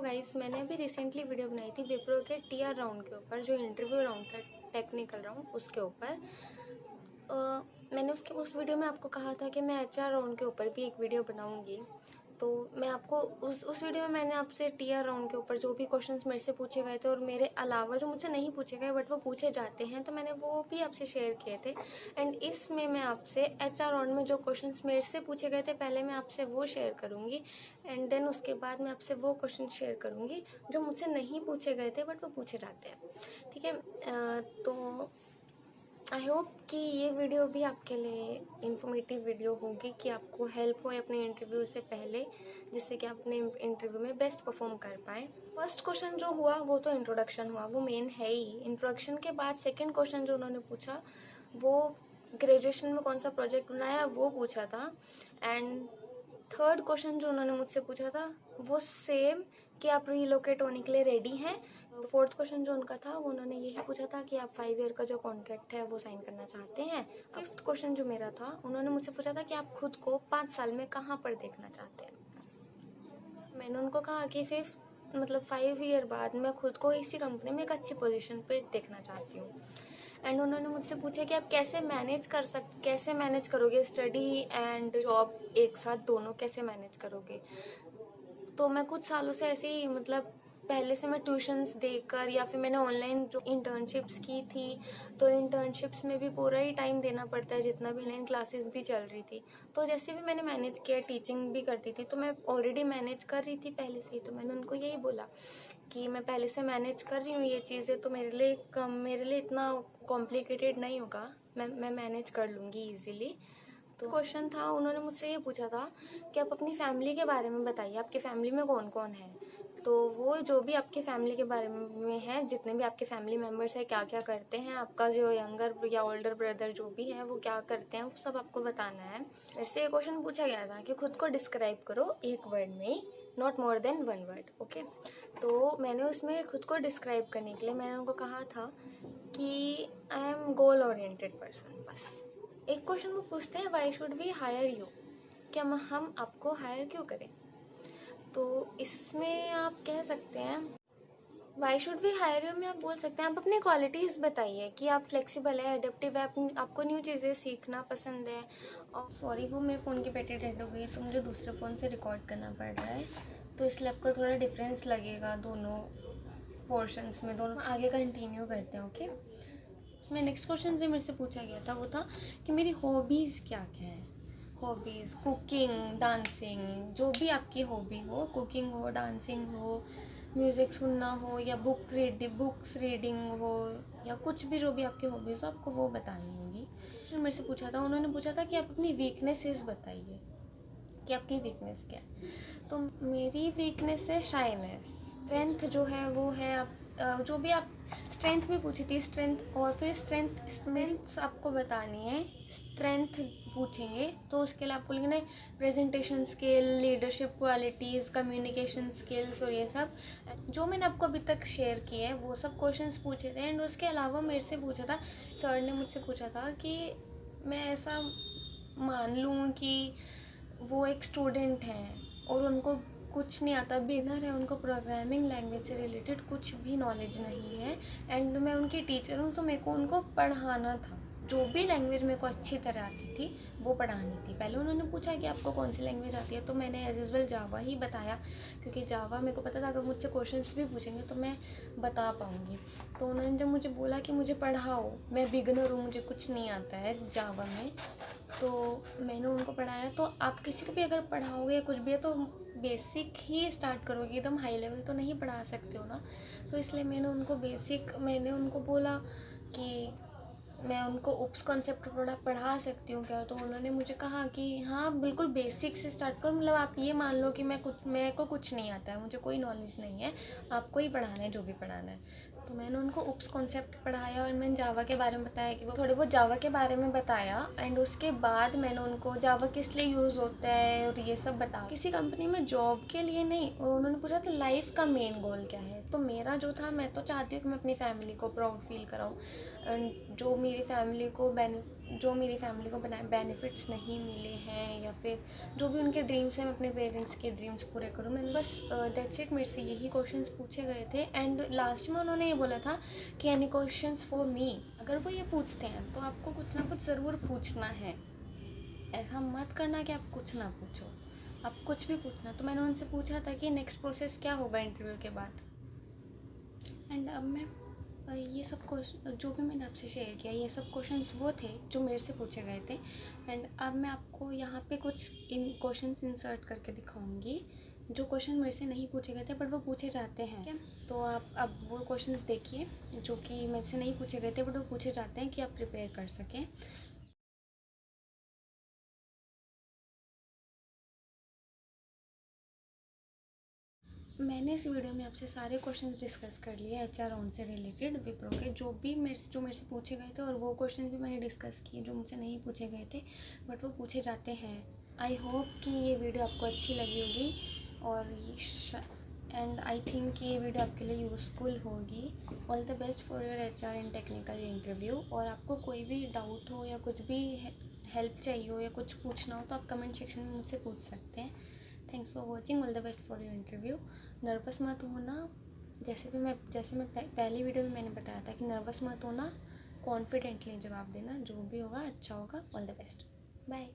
Guys, मैंने अभी recently video बनाई थी विप्रो के टीआर राउंड के ऊपर, जो इंटरव्यू राउंड था, टेक्निकल राउंड, उसके ऊपर। मैंने उस वीडियो में आपको कहा था कि मैं एचआर राउंड के ऊपर भी एक वीडियो बनाऊंगी। तो मैं आपको उस वीडियो में मैंने आपसे टीआर राउंड के ऊपर जो भी क्वेश्चंस मेरे से पूछे गए थे और मेरे अलावा जो मुझसे नहीं पूछे गए बट वो पूछे जाते हैं, तो मैंने वो भी आपसे शेयर किए थे। एंड इसमें मैं आपसे एचआर राउंड में जो क्वेश्चंस मेरे से पूछे गए थे, पहले मैं आपसे वो शेयर करूंगी एंड देन उसके बाद मैं आपसे वो क्वेश्चन शेयर करूंगी जो मुझसे नहीं पूछे गए थे बट वो पूछे जाते हैं। ठीक है, तो आई होप कि ये वीडियो भी आपके लिए इन्फॉर्मेटिव वीडियो होगी, कि आपको हेल्प हो अपने इंटरव्यू से पहले, जिससे कि आप अपने इंटरव्यू में बेस्ट परफॉर्म कर पाएँ। फर्स्ट क्वेश्चन जो हुआ वो तो इंट्रोडक्शन हुआ, वो मेन है ही। इंट्रोडक्शन के बाद सेकंड क्वेश्चन जो उन्होंने पूछा वो ग्रेजुएशन में कौन सा प्रोजेक्ट बनाया वो पूछा था। एंड थर्ड क्वेश्चन जो उन्होंने मुझसे पूछा था वो सेम, कि आप रीलोकेट होने के लिए रेडी हैं। फोर्थ क्वेश्चन जो उनका था वो उन्होंने यही पूछा था कि आप 5 ईयर का जो कॉन्ट्रैक्ट है वो साइन करना चाहते हैं। फिफ्थ क्वेश्चन जो मेरा था, उन्होंने मुझसे पूछा था कि आप खुद को 5 साल में कहाँ पर देखना चाहते हैं। मैंने उनको कहा कि 5 ईयर बाद मैं खुद को इसी कंपनी में एक अच्छी पोजीशन पे देखना चाहती हूँ। एंड उन्होंने मुझसे पूछा कि आप कैसे मैनेज करोगे स्टडी एंड जॉब, एक साथ दोनों कैसे मैनेज करोगे। तो मैं कुछ सालों से ऐसे ही पहले से मैं ट्यूशन्स देकर या फिर मैंने ऑनलाइन जो इंटर्नशिप्स की थी, तो इंटर्नशिप्स में भी पूरा ही टाइम देना पड़ता है, जितना भी ऑनलाइन क्लासेस भी चल रही थी। तो जैसे भी मैंने मैनेज किया, टीचिंग भी करती थी, तो मैं ऑलरेडी मैनेज कर रही थी पहले से ही। तो मैंने उनको यही बोला कि मैं पहले से मैनेज कर रही हूँ ये चीज़ें, तो मेरे लिए इतना कॉम्प्लिकेटेड नहीं होगा, मैं मैनेज कर लूँगी ईजिली। तो क्वेश्चन था, उन्होंने मुझसे ये पूछा था कि आप अपनी फैमिली के बारे में बताइए, आपके फैमिली में कौन कौन है। तो वो जो भी आपके फैमिली के बारे में है, जितने भी आपके फैमिली मेम्बर्स हैं, क्या क्या करते हैं, आपका जो यंगर या ओल्डर ब्रदर जो भी है वो क्या करते हैं, वो सब आपको बताना है। मेरे से ये क्वेश्चन पूछा गया था कि खुद को डिस्क्राइब करो एक वर्ड में ही, not more than 1 word. Okay, तो मैंने उसमें खुद को डिस्क्राइब करने के लिए मैंने उनको कहा था कि I am goal oriented person. बस एक क्वेश्चन वो पूछते हैं, why should we hire you, क्या हम आपको हायर क्यों करें। तो इसमें आप कह सकते हैं why should we hire you में आप बोल सकते हैं, आप अपनी क्वालिटीज़ बताइए कि आप फ्लेक्सिबल है, एडेप्टिव है, आपको न्यू चीज़ें सीखना पसंद है। और सॉरी, वो मेरे फ़ोन की बैटरी डेड हो गई, तो मुझे दूसरे फ़ोन से रिकॉर्ड करना पड़ रहा है, तो इसलिए आपको थोड़ा डिफरेंस लगेगा दोनों पोर्शंस में। दोनों आगे कंटिन्यू करते हैं। ओके, उसमें नेक्स्ट क्वेश्चन से मेरे से पूछा गया था वो था कि मेरी हॉबीज़ क्या क्या है। हॉबीज़ कुकिंग, डांसिंग, जो भी आपकी हॉबी हो, कुकिंग हो, डांसिंग हो, म्यूज़िक सुनना हो, या बुक्स रीडिंग हो, या कुछ भी जो भी आपकी हॉबीज़ हो, आपको वो बतानी होगी। फिर मेरे से पूछा था, उन्होंने पूछा था कि आप अपनी वीकनेसेस बताइए कि आपकी वीकनेस क्या है। तो मेरी वीकनेस है शाइनेस। स्ट्रेंथ जो है वो है आप जो भी आप स्ट्रेंथ भी पूछी थी, स्ट्रेंथ, और फिर स्ट्रेंथ आपको बतानी है। स्ट्रेंथ पूछेंगे तो उसके लिए आप बोलेंगे ना presentation skill, leadership qualities, communication skills, और ये सब जो मैंने आपको अभी तक शेयर किए हैं वो सब क्वेश्चंस पूछे थे। एंड उसके अलावा मेरे से पूछा था, सर ने मुझसे पूछा था कि मैं ऐसा मान लूँ कि वो एक स्टूडेंट हैं और उनको कुछ नहीं आता, बिगिनर है, उनको प्रोग्रामिंग लैंग्वेज से रिलेटेड कुछ भी नॉलेज नहीं है, एंड मैं उनकी टीचर हूँ, तो मेरे को उनको पढ़ाना था। जो भी लैंग्वेज मेरे को अच्छी तरह आती थी वो पढ़ानी थी। पहले उन्होंने पूछा कि आपको कौन सी लैंग्वेज आती है, तो मैंने एज यूजुअल जावा ही बताया, क्योंकि जावा मेरे को पता था अगर मुझसे क्वेश्चंस भी पूछेंगे तो मैं बता पाऊँगी। तो उन्होंने जब मुझे बोला कि मुझे पढ़ाओ, मैं बिगिनर हूँ, मुझे कुछ नहीं आता है जावा में, तो मैंने उनको पढ़ाया। तो आप किसी को भी अगर पढ़ाओगे कुछ भी है तो बेसिक ही स्टार्ट करोगे, एकदम हाई लेवल तो नहीं पढ़ा सकते हो ना। तो इसलिए मैंने उनको बोला कि मैं उनको उप्स कॉन्सेप्ट पढ़ा सकती हूँ क्या। तो उन्होंने मुझे कहा कि हाँ बिल्कुल बेसिक से स्टार्ट करो, आप ये मान लो कि मेरे को कुछ नहीं आता है, मुझे कोई नॉलेज नहीं है, आपको ही पढ़ाना है जो भी पढ़ाना है। तो मैंने उनको उप्स कॉन्सेप्ट पढ़ाया और मैंने जावा के बारे में बताया कि वो थोड़े बहुत जावा के बारे में बताया। एंड उसके बाद मैंने उनको जावा किस लिए यूज़ होता है और ये सब बताया। किसी कंपनी में जॉब के लिए नहीं, उन्होंने पूछा था लाइफ का मेन गोल क्या है। तो मेरा जो था, मैं तो चाहती हूँ कि मैं अपनी फैमिली को प्राउड फील कराऊँ, एंड जो मेरी फैमिली को बेनिफिट्स नहीं मिले हैं, या फिर जो भी उनके ड्रीम्स हैं मैं अपने पेरेंट्स के ड्रीम्स पूरे करूँ। मैंने बस दैट्स इट, मेरे से यही क्वेश्चंस पूछे गए थे। एंड लास्ट में उन्होंने ये बोला था कि एनी क्वेश्चंस फॉर मी। अगर वो ये पूछते हैं तो आपको कुछ ना कुछ ज़रूर पूछना है, ऐसा मत करना कि आप कुछ ना पूछो, आप कुछ भी पूछना। तो मैंने उनसे पूछा था कि नेक्स्ट प्रोसेस क्या होगा इंटरव्यू के बाद। एंड अब मैं ये सब क्वेश्चन जो भी मैंने आपसे शेयर किया, ये सब क्वेश्चंस वो थे जो मेरे से पूछे गए थे। एंड अब मैं आपको यहाँ पे कुछ क्वेश्चंस इंसर्ट करके दिखाऊंगी जो क्वेश्चन मेरे से नहीं पूछे गए थे बट वो पूछे जाते हैं। क्या तो आप अब वो क्वेश्चंस देखिए जो कि मेरे से नहीं पूछे गए थे बट वो पूछे जाते हैं कि आप प्रिपेयर कर सकें। मैंने इस वीडियो में आपसे सारे क्वेश्चंस डिस्कस कर लिए एचआर राउंड से रिलेटेड, विप्रो के जो मेरे से पूछे गए थे, और वो क्वेश्चंस भी मैंने डिस्कस किए जो मुझसे नहीं पूछे गए थे बट वो पूछे जाते हैं। आई होप कि ये वीडियो आपको अच्छी लगी होगी, और एंड आई थिंक कि ये वीडियो आपके लिए यूज़फुल होगी। All the best for your HR and technical interview. और आपको कोई भी डाउट हो या कुछ भी हेल्प चाहिए हो या कुछ पूछना हो तो आप कमेंट सेक्शन में मुझसे पूछ सकते हैं। Thanks for watching, all the best for your interview. Nervous मत होना, जैसे मैं पहली वीडियो में मैंने बताया था कि नर्वस मत होना, कॉन्फिडेंटली जवाब देना, जो भी होगा अच्छा होगा। All the best, bye.